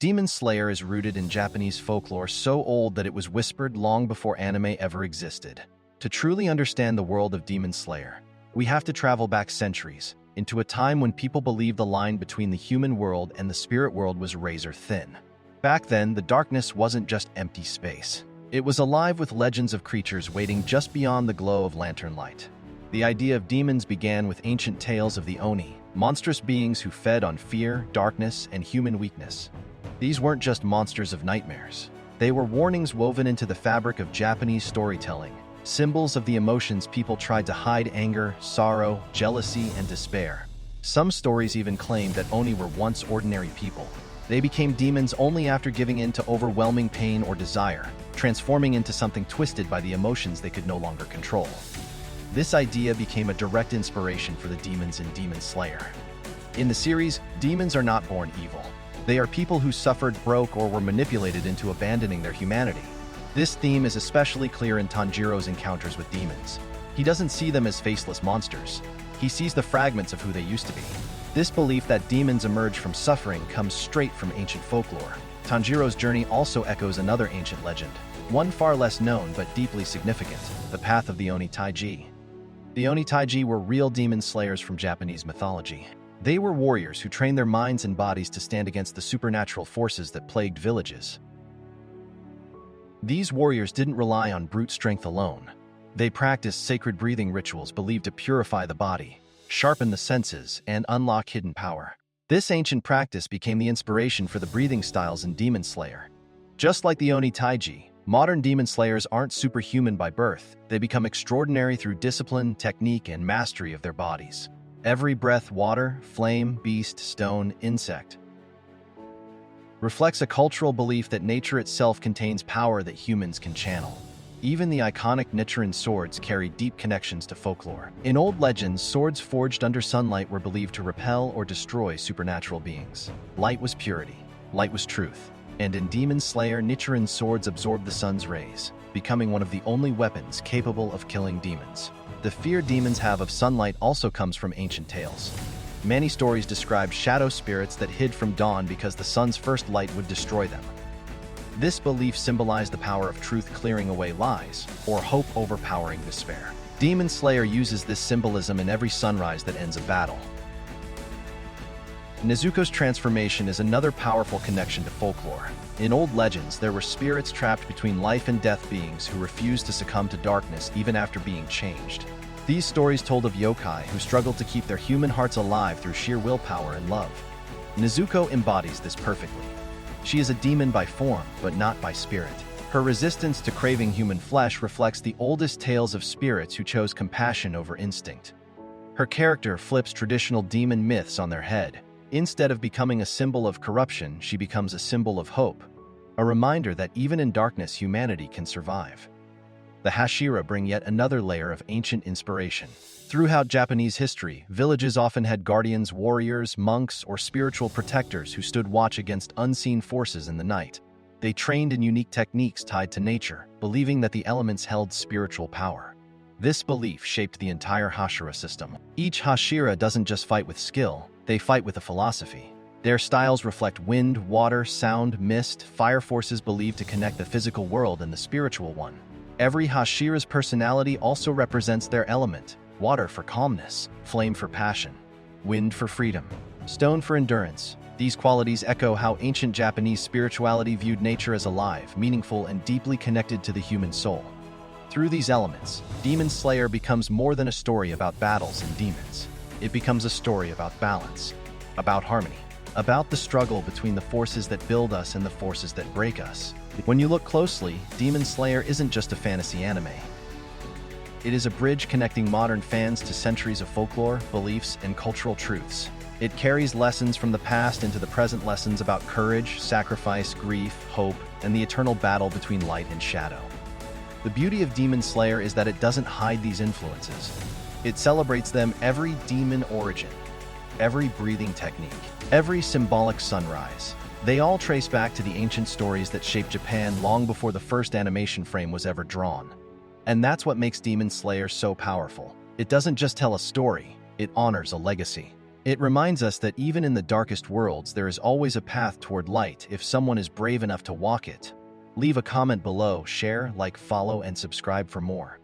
Demon Slayer is rooted in Japanese folklore so old that it was whispered long before anime ever existed. To truly understand the world of Demon Slayer, we have to travel back centuries, into a time when people believed the line between the human world and the spirit world was razor thin. Back then, the darkness wasn't just empty space. It was alive with legends of creatures waiting just beyond the glow of lantern light. The idea of demons began with ancient tales of the Oni, monstrous beings who fed on fear, darkness, and human weakness. These weren't just monsters of nightmares. They were warnings woven into the fabric of Japanese storytelling, symbols of the emotions people tried to hide: anger, sorrow, jealousy, and despair. Some stories even claimed that Oni were once ordinary people. They became demons only after giving in to overwhelming pain or desire, transforming into something twisted by the emotions they could no longer control. This idea became a direct inspiration for the demons in Demon Slayer. In the series, demons are not born evil. They are people who suffered, broke, or were manipulated into abandoning their humanity. This theme is especially clear in Tanjiro's encounters with demons. He doesn't see them as faceless monsters. He sees the fragments of who they used to be. This belief that demons emerge from suffering comes straight from ancient folklore. Tanjiro's journey also echoes another ancient legend, one far less known but deeply significant: the path of the Oni Taiji. The Oni Taiji were real demon slayers from Japanese mythology. They were warriors who trained their minds and bodies to stand against the supernatural forces that plagued villages. These warriors didn't rely on brute strength alone. They practiced sacred breathing rituals believed to purify the body, sharpen the senses, and unlock hidden power. This ancient practice became the inspiration for the breathing styles in Demon Slayer. Just like the Oni Taiji, modern demon slayers aren't superhuman by birth. They become extraordinary through discipline, technique, and mastery of their bodies. Every breath, water, flame, beast, stone, insect, reflects a cultural belief that nature itself contains power that humans can channel. Even the iconic Nichirin swords carry deep connections to folklore. In old legends, swords forged under sunlight were believed to repel or destroy supernatural beings. Light was purity, light was truth. And in Demon Slayer, Nichirin's swords absorbed the sun's rays, becoming one of the only weapons capable of killing demons. The fear demons have of sunlight also comes from ancient tales. Many stories described shadow spirits that hid from dawn because the sun's first light would destroy them. This belief symbolized the power of truth clearing away lies, or hope overpowering despair. Demon Slayer uses this symbolism in every sunrise that ends a battle. Nezuko's transformation is another powerful connection to folklore. In old legends, there were spirits trapped between life and death beings who refused to succumb to darkness even after being changed. These stories told of yokai who struggled to keep their human hearts alive through sheer willpower and love. Nezuko embodies this perfectly. She is a demon by form, but not by spirit. Her resistance to craving human flesh reflects the oldest tales of spirits who chose compassion over instinct. Her character flips traditional demon myths on their head. Instead of becoming a symbol of corruption, she becomes a symbol of hope, a reminder that even in darkness humanity can survive. The Hashira bring yet another layer of ancient inspiration. Throughout Japanese history, villages often had guardians, warriors, monks, or spiritual protectors who stood watch against unseen forces in the night. They trained in unique techniques tied to nature, believing that the elements held spiritual power. This belief shaped the entire Hashira system. Each Hashira doesn't just fight with skill, they fight with a philosophy. Their styles reflect wind, water, sound, mist, fire forces believed to connect the physical world and the spiritual one. Every Hashira's personality also represents their element: water for calmness, flame for passion, wind for freedom, stone for endurance. These qualities echo how ancient Japanese spirituality viewed nature as alive, meaningful, and deeply connected to the human soul. Through these elements, Demon Slayer becomes more than a story about battles and demons. It becomes a story about balance, about harmony, about the struggle between the forces that build us and the forces that break us. When you look closely, Demon Slayer isn't just a fantasy anime. It is a bridge connecting modern fans to centuries of folklore, beliefs, and cultural truths. It carries lessons from the past into the present, lessons about courage, sacrifice, grief, hope, and the eternal battle between light and shadow. The beauty of Demon Slayer is that it doesn't hide these influences. It celebrates them: every demon origin, every breathing technique, every symbolic sunrise. They all trace back to the ancient stories that shaped Japan long before the first animation frame was ever drawn. And that's what makes Demon Slayer so powerful. It doesn't just tell a story, it honors a legacy. It reminds us that even in the darkest worlds, there is always a path toward light if someone is brave enough to walk it. Leave a comment below, share, like, follow, and subscribe for more.